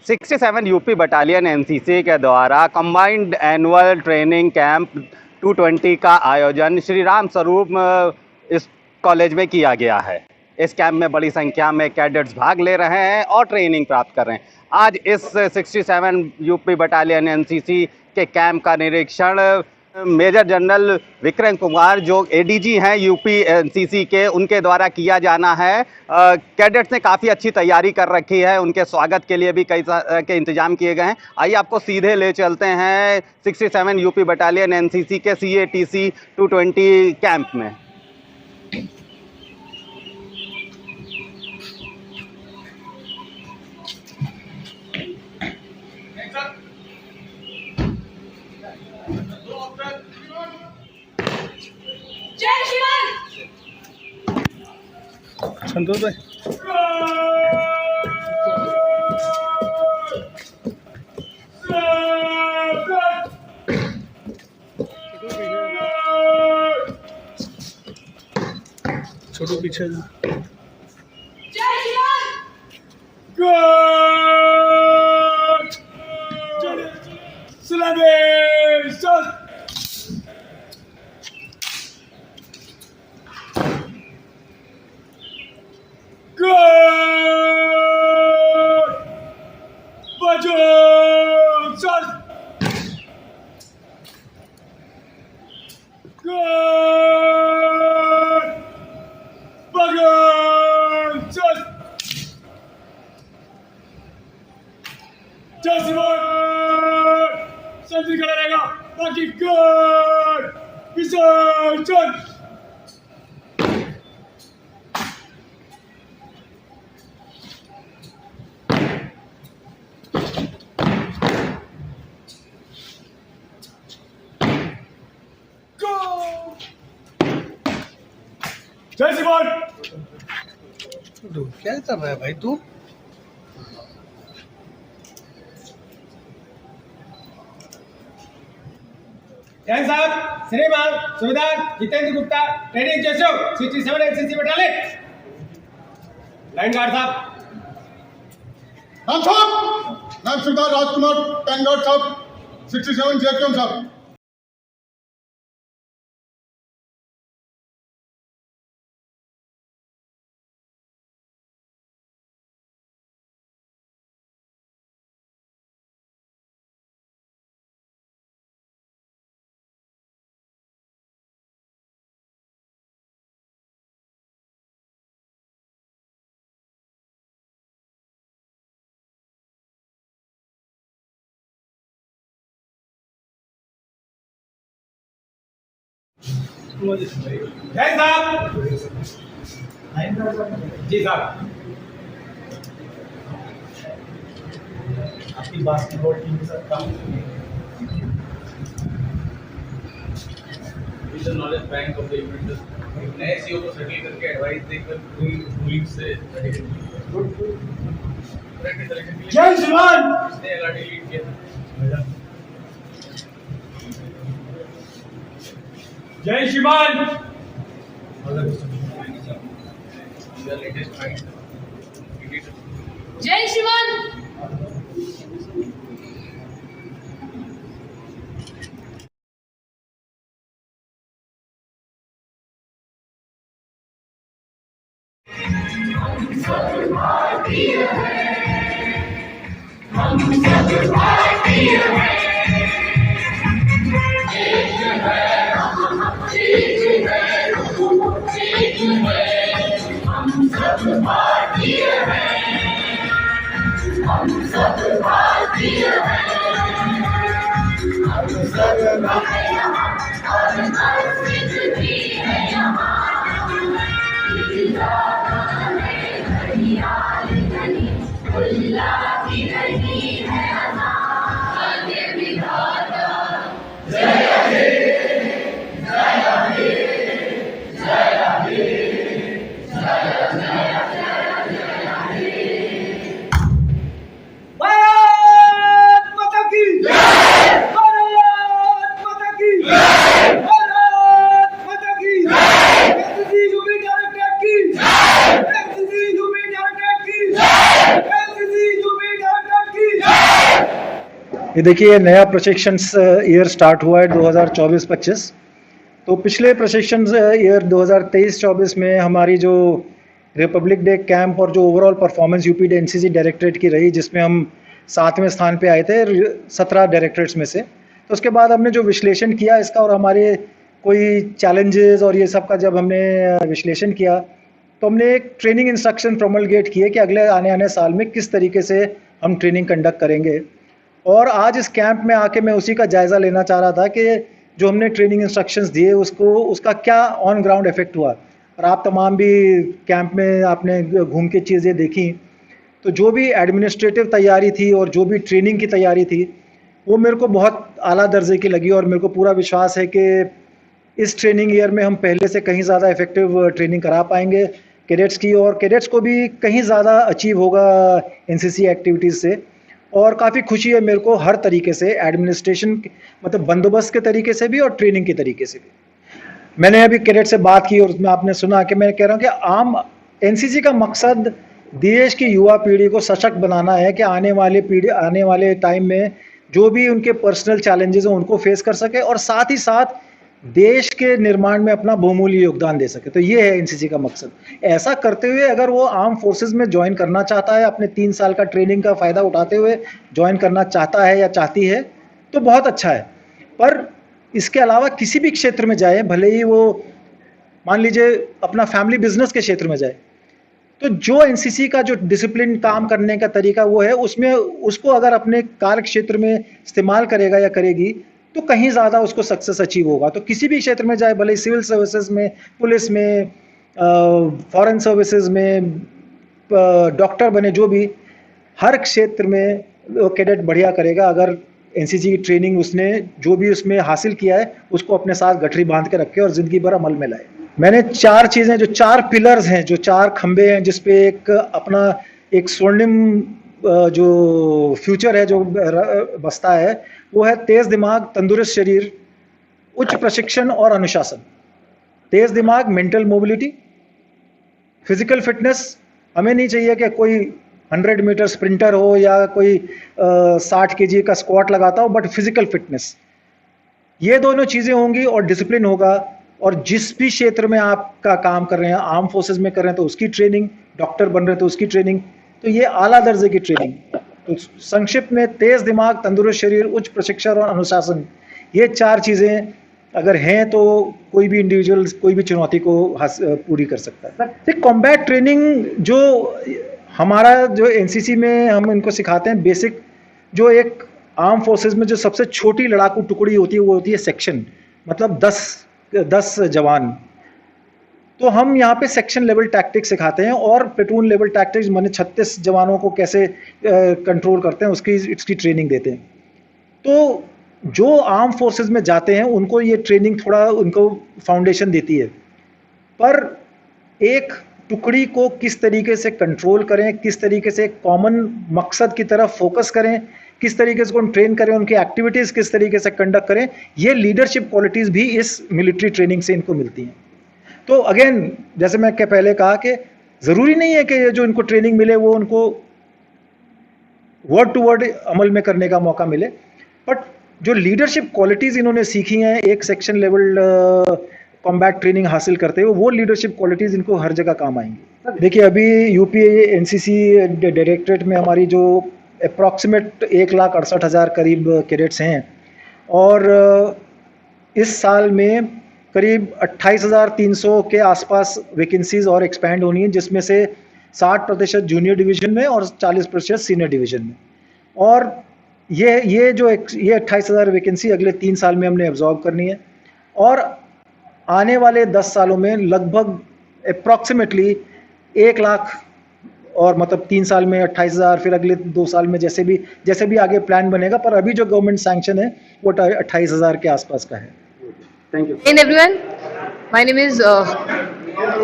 67 UP battalion NCC के द्वारा combined annual training camp 220 का आयोजन श्री राम स्वरूप इस कॉलेज में किया गया है। इस कैंप में बड़ी संख्या में कैडेट्स भाग ले रहे हैं और ट्रेनिंग प्राप्त कर रहे हैं। आज इस 67 यूपी बटालियन एनसीसी के कैंप का निरीक्षण मेजर जनरल विक्रम कुमार जो एडीजी हैं यूपी एनसीसी के, उनके द्वारा किया जाना है। कैडेट्स ने काफ़ी अच्छी तैयारी कर रखी है, उनके स्वागत के लिए भी कई के इंतजाम किए गए हैं। आइए आपको सीधे ले चलते हैं 67 यूपी बटालियन एनसीसी के CATC 220 कैंप में। जय शिवान। संतोष भाई छोटू पीछे जय शिवान। संतरी खड़ा रहेगा बाकी गुड विसर्जन। जय शिवान। क्या कर रहा है भाई तू? जैन साहब, श्रीमान सुविधान जितेंद्र गुप्ता, ट्रेनिंग जैसो 67 एनसीसी बटालियन। लाइन गार्ड साहब। नाम सरदार राजकुमार टैंगार्ड साहब 67 जेकेएम साहब। जय साहब। जी साहब। आपकी बास्केटबॉल टीम के साथ काम knowledge bank of the event नए सीईओ को सेटल करके एडवाइस देकर पूरी रूलिंग से जय शिवान। इसने एलआरडी लीड किया था। जय शिवान। जय शिवान। भारत माता की जय। भारत माता की जय। भारत माता की जय। एनसीसी यूपी डायरेक्टर की जय। ये देखिए नया प्रशिक्षण ईयर स्टार्ट हुआ है 2024-25। तो पिछले प्रशिक्षण ईयर 2023-24 में हमारी जो रिपब्लिक डे कैंप और जो overall performance UP NCC directorate की रही, जिसमें हम 7वें स्थान पे आए थे 17 डायरेक्टरेट्स में से। तो उसके बाद हमने जो विश्लेषण किया इसका और हमारे कोई चैलेंजेस और ये सब का जब हमने विश्लेषण किया, तो हमने एक ट्रेनिंग इंस्ट्रक्शन प्रोमलगेट किए कि अगले आने साल में किस तरीके से हम ट्रेनिंग कंडक्ट करेंगे। और आज इस कैंप में आके मैं उसी का जायज़ा लेना चाह रहा था कि जो हमने ट्रेनिंग इंस्ट्रक्शंस दिए उसका क्या ऑन ग्राउंड इफेक्ट हुआ। और आप तमाम भी कैंप में आपने घूम के चीज़ें देखी, तो जो भी एडमिनिस्ट्रेटिव तैयारी थी और जो भी ट्रेनिंग की तैयारी थी वो मेरे को बहुत आला दर्जे की लगी। और मेरे को पूरा विश्वास है कि इस ट्रेनिंग ईयर में हम पहले से कहीं ज़्यादा इफेक्टिव ट्रेनिंग करा पाएंगे कैडेट्स की, और कैडेट्स को भी कहीं ज़्यादा अचीव होगा एनसीसी एक्टिविटीज़ से। और काफ़ी खुशी है मेरे को हर तरीके से, एडमिनिस्ट्रेशन मतलब बंदोबस्त के तरीके से भी और ट्रेनिंग के तरीके से भी। मैंने अभी कैडेट से बात की और उसमें आपने सुना कि मैं कह रहा हूँ कि आम एनसीसी का मकसद देश की युवा पीढ़ी को सशक्त बनाना है कि आने वाले टाइम में जो भी उनके पर्सनल चैलेंजेस हैं उनको फेस कर सके और साथ ही साथ देश के निर्माण में अपना बहुमूल्य योगदान दे सके। तो ये है एनसीसी का मकसद। ऐसा करते हुए अगर वो आर्म फोर्सेस में ज्वाइन करना चाहता है, अपने 3 साल का ट्रेनिंग का फ़ायदा उठाते हुए ज्वाइन करना चाहता है या चाहती है, तो बहुत अच्छा है। पर इसके अलावा किसी भी क्षेत्र में जाए, भले ही वो मान लीजिए अपना फैमिली बिजनेस के क्षेत्र में जाए, तो जो एनसीसी का जो डिसिप्लिन काम करने का तरीका वो है, उसमें उसको अगर अपने कार्य क्षेत्र में इस्तेमाल करेगा या करेगी तो कहीं ज़्यादा उसको सक्सेस अचीव होगा। तो किसी भी क्षेत्र में जाए, भले सिविल सर्विसेज में, पुलिस में, फॉरेन सर्विसेज में, डॉक्टर बने, जो भी हर क्षेत्र में कैडेट बढ़िया करेगा अगर एनसीसी की ट्रेनिंग उसने जो भी उसमें हासिल किया है उसको अपने साथ गठरी बांध के रखे और ज़िंदगी भर अमल में लाए। मैंने 4 चीज़ें, जो 4 पिलर्स हैं, जो 4 खंबे हैं जिसपे एक अपना एक स्वर्णिम जो फ्यूचर है जो बसता है, वो है तेज़ दिमाग, तंदुरुस्त शरीर, उच्च प्रशिक्षण और अनुशासन। तेज़ दिमाग, मेंटल मोबिलिटी, फिजिकल फिटनेस। हमें नहीं चाहिए कि कोई 100 मीटर स्प्रिंटर हो या कोई 60 केजी का स्क्वाट लगाता हो, बट फिजिकल फिटनेस, ये दोनों चीज़ें होंगी और डिसिप्लिन होगा। और जिस भी क्षेत्र में आपका काम कर रहे हैं, आर्म फोर्सेस में कर रहे हैं तो उसकी ट्रेनिंग, डॉक्टर बन रहे हैं तो उसकी ट्रेनिंग, तो ये आला दर्जे की ट्रेनिंग। तो संक्षिप्त में तेज़ दिमाग, तंदुरुस्त शरीर, उच्च प्रशिक्षण और अनुशासन, ये 4 चीज़ें अगर हैं तो कोई भी इंडिविजुअल कोई भी चुनौती को पूरी कर सकता है। कॉम्बैट ट्रेनिंग जो हमारा जो एनसीसी में हम इनको सिखाते हैं, बेसिक जो एक आर्म फोर्सेस में जो सबसे छोटी लड़ाकू टुकड़ी होती है वो होती है सेक्शन, मतलब 10 जवान। तो हम यहाँ पे सेक्शन लेवल टैक्टिक्स सिखाते हैं और प्लेटून लेवल टैक्टिक्स माने 36 जवानों को कैसे कंट्रोल करते हैं इसकी ट्रेनिंग देते हैं। तो जो आर्म फोर्सेस में जाते हैं उनको ये ट्रेनिंग थोड़ा उनको फाउंडेशन देती है, पर एक टुकड़ी को किस तरीके से कंट्रोल करें, किस तरीके से कॉमन मकसद की तरफ फोकस करें, किस तरीके से उनको ट्रेन करें, उनकी एक्टिविटीज़ किस तरीके से कंडक्ट करें, ये लीडरशिप क्वालिटीज़ भी इस मिलिट्री ट्रेनिंग से इनको मिलती हैं। तो अगेन जैसे मैं पहले कहा कि ज़रूरी नहीं है कि ये जो इनको ट्रेनिंग मिले वो उनको वर्ड टू वर्ड अमल में करने का मौका मिले, बट जो लीडरशिप क्वालिटीज़ इन्होंने सीखी हैं एक सेक्शन लेवल कॉम्बैट ट्रेनिंग हासिल करते हुए, वो लीडरशिप क्वालिटीज़ इनको हर जगह काम आएंगी। देखिए अभी यूपी एनसीसी डायरेक्टरेट में हमारी जो अप्रॉक्सीमेट 1,68,000 करीब कैडेट्स हैं और इस साल में करीब 28,300 के आसपास वैकेंसीज़ और एक्सपैंड होनी है, जिसमें से 60% जूनियर डिवीज़न में और 40% सीनियर डिवीज़न में। और ये 28,000 वैकेंसी अगले 3 साल में हमने एब्जॉर्ब करनी है और आने वाले 10 सालों में लगभग अप्रॉक्सीमेटली 1 लाख और मतलब 3 साल में 28,000, फिर अगले 2 साल में जैसे भी आगे प्लान बनेगा, पर अभी जो गवर्नमेंट सैंक्शन है वो 28,000 के आसपास का है। Thank you. Hey everyone, my name is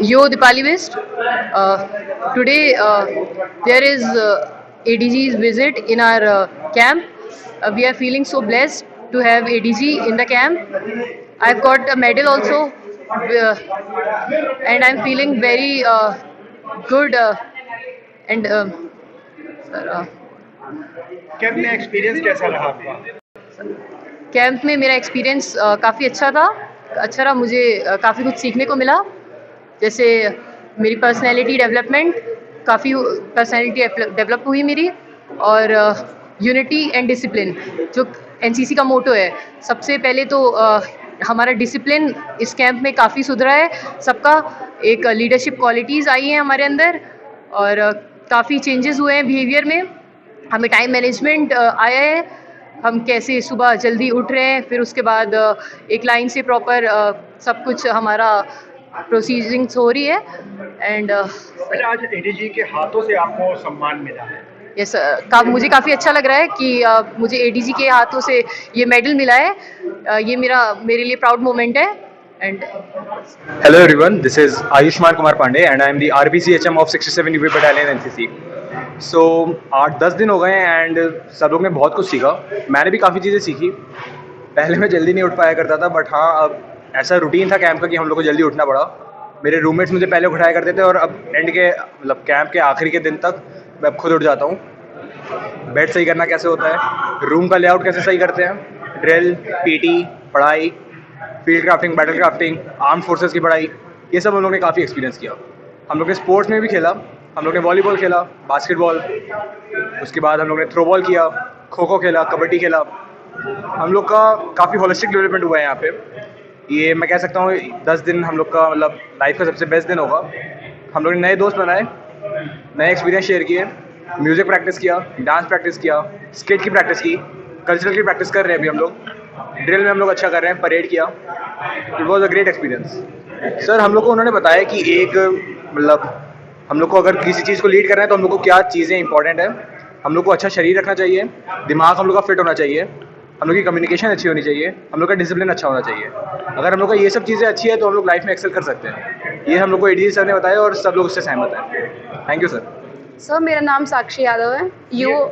Yo Dipali West. Today there is ADG's visit in our camp. We are feeling so blessed to have ADG in the camp. I've got a medal also and I'm feeling very good and camp में experience कैसा रहा आपका? Camp में मेरा experience काफ़ी अच्छा रहा। मुझे काफ़ी कुछ सीखने को मिला, जैसे मेरी पर्सनैलिटी डेवलप हुई मेरी, और यूनिटी एंड डिसिप्लिन जो एनसीसी का मोटो है। सबसे पहले तो हमारा डिसिप्लिन इस कैंप में काफ़ी सुधरा है, सबका एक लीडरशिप क्वालिटीज़ आई हैं हमारे अंदर, और काफ़ी चेंजेस हुए हैं बिहेवियर में। हमें टाइम मैनेजमेंट आया है, हम कैसे सुबह जल्दी उठ रहे हैं, फिर उसके बाद एक लाइन से प्रॉपर सब कुछ हमारा प्रोसीजिंग्स हो रही है। एंड आज एडीजी के हाथों से आपको सम्मान मिला है। यस, मुझे काफ़ी अच्छा लग रहा है कि मुझे एडीजी के हाथों से ये मेडल मिला है। ये मेरे लिए प्राउड मोमेंट है। And Hello everyone, this is Ayushman Kumar Pandey and I am the RPCHM of 67 UP Battalion NCC. So 8-10 दिन हो गए हैं एंड सब लोग ने बहुत कुछ सीखा। मैंने भी काफ़ी चीज़ें सीखी। पहले मैं जल्दी नहीं उठ पाया करता था, बट हाँ अब ऐसा रूटीन था कैंप का कि हम लोग को जल्दी उठना पड़ा। मेरे रूममेट्स मुझे पहले उठाया करते थे और अब एंड के मतलब कैंप के आखिरी के दिन तक मैं अब खुद उठ जाता हूँ। बेड सही करना कैसे होता है, रूम का लेआउट कैसे सही करते हैं, ड्रिल, पीटी, पढ़ाई, field crafting, battle crafting, arm forces की पढ़ाई, ये सब हम लोग ने काफ़ी एक्सपीरियंस किया। हम लोग ने स्पोर्ट्स में भी खेला, हम लोग ने वॉलीबॉल खेला, बास्केटबॉल, उसके बाद हम लोग ने थ्रो बॉल किया, खो खो खेला, कबड्डी खेला। हम लोग का काफ़ी होलिस्टिक डेवलपमेंट हुआ है यहाँ पे। ये मैं कह सकता हूँ 10 दिन हम लोग का मतलब लाइफ का सबसे बेस्ट दिन होगा। हम लोग ने नए दोस्त बनाए, नए एक्सपीरियंस शेयर किए, म्यूज़िक प्रैक्टिस किया, डांस प्रैक्टिस किया, स्केट की प्रैक्टिस की, कल्चरल की प्रैक्टिस कर रहे हैं अभी हम लोग। ड्रिल में हम लोग अच्छा कर रहे हैं, परेड किया। It was a great experience. Sir हम लोग को उन्होंने बताया कि एक मतलब हम लोग को अगर किसी चीज़ को लीड करना है तो हम लोग को क्या चीज़ें इंपॉर्टेंट है। हम लोग को अच्छा शरीर रखना चाहिए, दिमाग हम लोग का फिट होना चाहिए, हम लोग की कम्युनिकेशन अच्छी होनी चाहिए, हम लोग का डिसिप्लिन अच्छा होना चाहिए। अगर हम लोग का ये सब चीज़ें अच्छी है तो हम लोग लाइफ में एक्सेल कर सकते हैं। ये हम लोग को एडीजी सर ने बताया और सब लोग उससे सहमत हैं। Thank you sir. सर मेरा नाम साक्षी यादव है,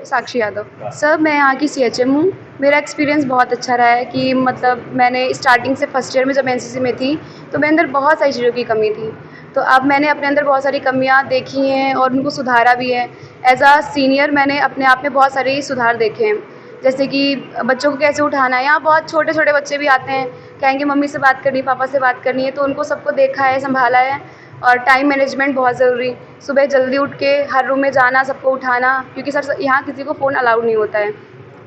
साक्षी यादव। सर मैं यहाँ की CHM हूँ। मेरा एक्सपीरियंस बहुत अच्छा रहा है कि मतलब मैंने स्टार्टिंग से फर्स्ट ईयर में जब NCC में थी तो मेरे अंदर बहुत सारी चीज़ों की कमी थी, तो अब मैंने अपने अंदर बहुत सारी कमियाँ देखी हैं और उनको सुधारा भी है। एज आ सीनियर मैंने अपने आप में बहुत सारे सुधार देखे हैं, जैसे कि बच्चों को कैसे उठाना है। यहाँ बहुत छोटे छोटे बच्चे भी आते हैं, कहेंगे मम्मी से बात करनी, पापा से बात करनी है, तो उनको सबको देखा है, संभाला है। और टाइम मैनेजमेंट बहुत ज़रूरी, सुबह जल्दी उठ के हर रूम में जाना, सबको उठाना, क्योंकि सर यहाँ किसी को फ़ोन अलाउड नहीं होता है,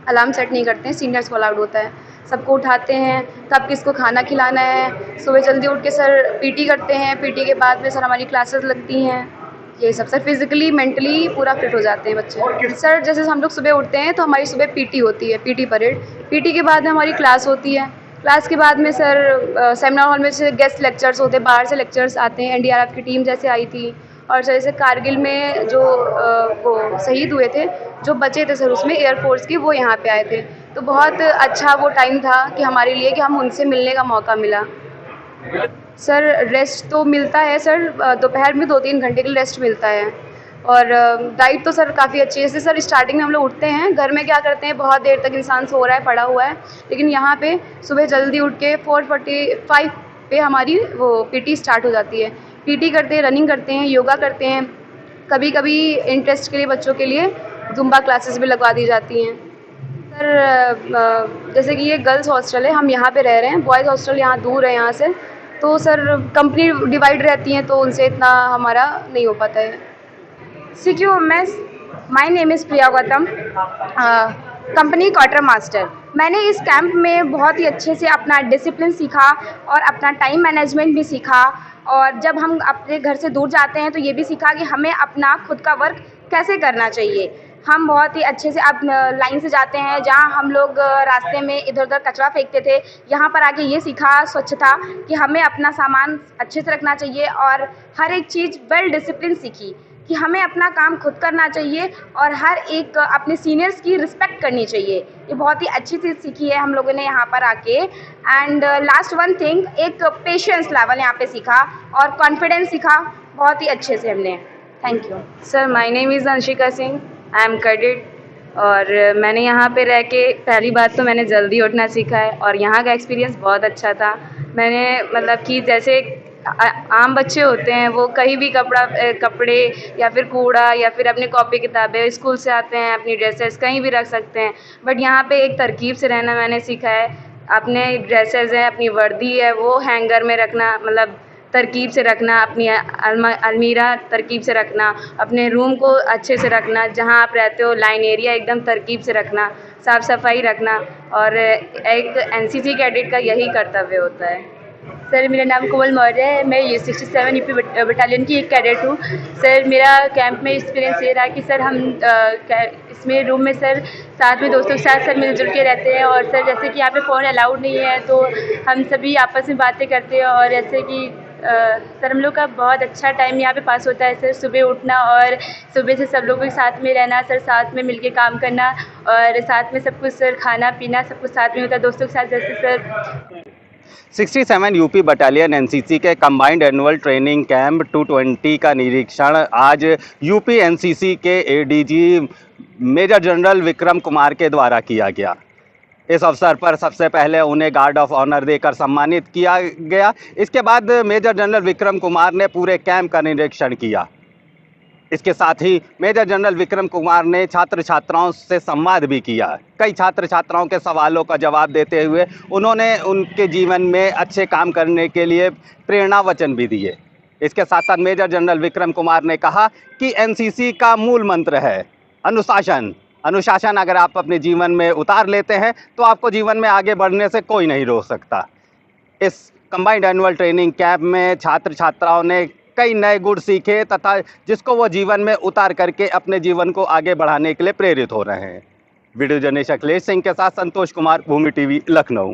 अलार्म सेट नहीं करते हैं, सीनियर्स को अलाउड होता है। सबको उठाते हैं, कब किसको खाना खिलाना है। सुबह जल्दी उठ के सर PT करते हैं, PT के बाद में सर हमारी क्लासेस लगती हैं। ये सब सर फिज़िकली मेंटली पूरा फिट हो जाते हैं बच्चे। सर जैसे हम लोग सुबह उठते हैं तो हमारी सुबह PT होती है, PT परेड। PT के बाद में हमारी क्लास होती है, क्लास के बाद में सर सेमिनार हॉल में से गेस्ट लेक्चर्स होते हैं, बाहर से लेक्चर्स आते हैं। NDRF की टीम जैसे आई थी, और जैसे कारगिल में जो वो शहीद हुए थे, जो बचे थे सर उसमें एयरफोर्स की, वो यहाँ पे आए थे। तो बहुत अच्छा वो टाइम था कि हमारे लिए कि हम उनसे मिलने का मौका मिला। सर रेस्ट तो मिलता है सर, दोपहर में 2-3 घंटे के लिए रेस्ट मिलता है। और डाइट तो सर काफ़ी अच्छी है। जैसे सर स्टार्टिंग में हम लोग उठते हैं, घर में क्या करते हैं बहुत देर तक इंसान सो रहा है, पड़ा हुआ है, लेकिन यहाँ पे सुबह जल्दी उठ के 4:45 पे हमारी वो PT स्टार्ट हो जाती है। PT करते हैं, रनिंग करते हैं, योगा करते हैं, कभी कभी इंटरेस्ट के लिए बच्चों के लिए जुम्बा क्लासेस भी लगवा दी जाती हैं। सर जैसे कि ये गर्ल्स हॉस्टल है, हम यहाँ पे रह रहे हैं, बॉयज़ हॉस्टल यहाँ दूर है यहाँ से, तो सर कंपनी डिवाइड रहती हैं तो उनसे इतना हमारा नहीं हो पाता है। CQMS, my name is Priya Gautam, company quarter master. मैंने इस कैंप में बहुत ही अच्छे से अपना डिसिप्लिन सीखा और अपना टाइम मैनेजमेंट भी सीखा, और जब हम अपने घर से दूर जाते हैं तो ये भी सीखा कि हमें अपना खुद का वर्क कैसे करना चाहिए। हम बहुत ही अच्छे से अब लाइन से जाते हैं, जहाँ हम लोग रास्ते में इधर उधर कचरा फेंकते थे, यहाँ पर आके ये सीखा स्वच्छता कि हमें अपना सामान अच्छे से रखना चाहिए, और हर एक चीज़ वेल डिसिप्लिन सीखी कि हमें अपना काम खुद करना चाहिए और हर एक अपने सीनियर्स की रिस्पेक्ट करनी चाहिए। ये बहुत ही अच्छी चीज़ सीखी है हम लोगों ने यहाँ पर आके। एंड लास्ट वन थिंग, एक पेशेंस लेवल यहाँ पे सीखा और कॉन्फिडेंस सीखा, बहुत ही अच्छे से हमने। Thank you sir. My name is Anshika Singh, I am cadet, और मैंने यहाँ पे रह के पहली बात तो मैंने जल्दी उठना सीखा है, और यहाँ का एक्सपीरियंस बहुत अच्छा था। मैंने मतलब कि जैसे आम बच्चे होते हैं वो कहीं भी कपड़े या फिर कूड़ा या फिर अपनी कॉपी किताबें स्कूल से आते हैं अपनी ड्रेसेस कहीं भी रख सकते हैं, बट यहाँ पे एक तरकीब से रहना मैंने सीखा है। अपने ड्रेसेस हैं, अपनी वर्दी है, वो हैंगर में रखना, मतलब तरकीब से रखना, अपनी अलमीरा तरकीब से रखना, अपने रूम को अच्छे से रखना, जहाँ आप रहते हो लाइन एरिया एकदम तरकीब से रखना, साफ़ सफाई रखना, और एक एनसीसी कैडेट का यही कर्तव्य होता है। सर मेरा नाम कोमल मौर्य है, मैं ये 67 यूपी बटालियन की एक कैडेट हूँ। सर मेरा कैंप में एक्सपीरियंस ये रहा कि सर हम इसमें रूम में सर साथ में दोस्तों के साथ सर मिलजुल के रहते हैं, और सर जैसे कि यहाँ पे फ़ोन अलाउड नहीं है तो हम सभी आपस में बातें करते हैं, और जैसे कि सर हम लोग का बहुत अच्छा टाइम यहाँ पे पास होता है। सर सुबह उठना और सुबह से सब लोगों के साथ में रहना, सर साथ में मिलके काम करना, और साथ में सब कुछ सर खाना पीना सब कुछ साथ में होता है दोस्तों के साथ। जैसे सर 67 यूपी बटालियन एनसीसी के कंबाइंड एनुअल ट्रेनिंग कैंप 220 का निरीक्षण आज यूपी एनसीसी के ADG major general Vikram Kumar के द्वारा किया गया। इस अवसर पर सबसे पहले उन्हें गार्ड ऑफ ऑनर देकर सम्मानित किया गया। इसके बाद मेजर जनरल विक्रम कुमार ने पूरे कैंप का निरीक्षण किया। इसके साथ ही मेजर जनरल विक्रम कुमार ने छात्र छात्राओं से संवाद भी किया। कई छात्र छात्राओं के सवालों का जवाब देते हुए उन्होंने उनके जीवन में अच्छे काम करने के लिए प्रेरणा वचन भी दिए। इसके साथ साथ मेजर जनरल विक्रम कुमार ने कहा कि एनसीसी का मूल मंत्र है अनुशासन। अनुशासन अगर आप अपने जीवन में उतार लेते हैं तो आपको जीवन में आगे बढ़ने से कोई नहीं रोक सकता। इस कंबाइंड एनुअल ट्रेनिंग कैंप में छात्र छात्राओं ने कई नए गुण सीखे तथा जिसको वो जीवन में उतार करके अपने जीवन को आगे बढ़ाने के लिए प्रेरित हो रहे हैं। वीडियो जर्नलिस्ट अखिलेश सिंह के साथ संतोष कुमार, भूमि टीवी, लखनऊ।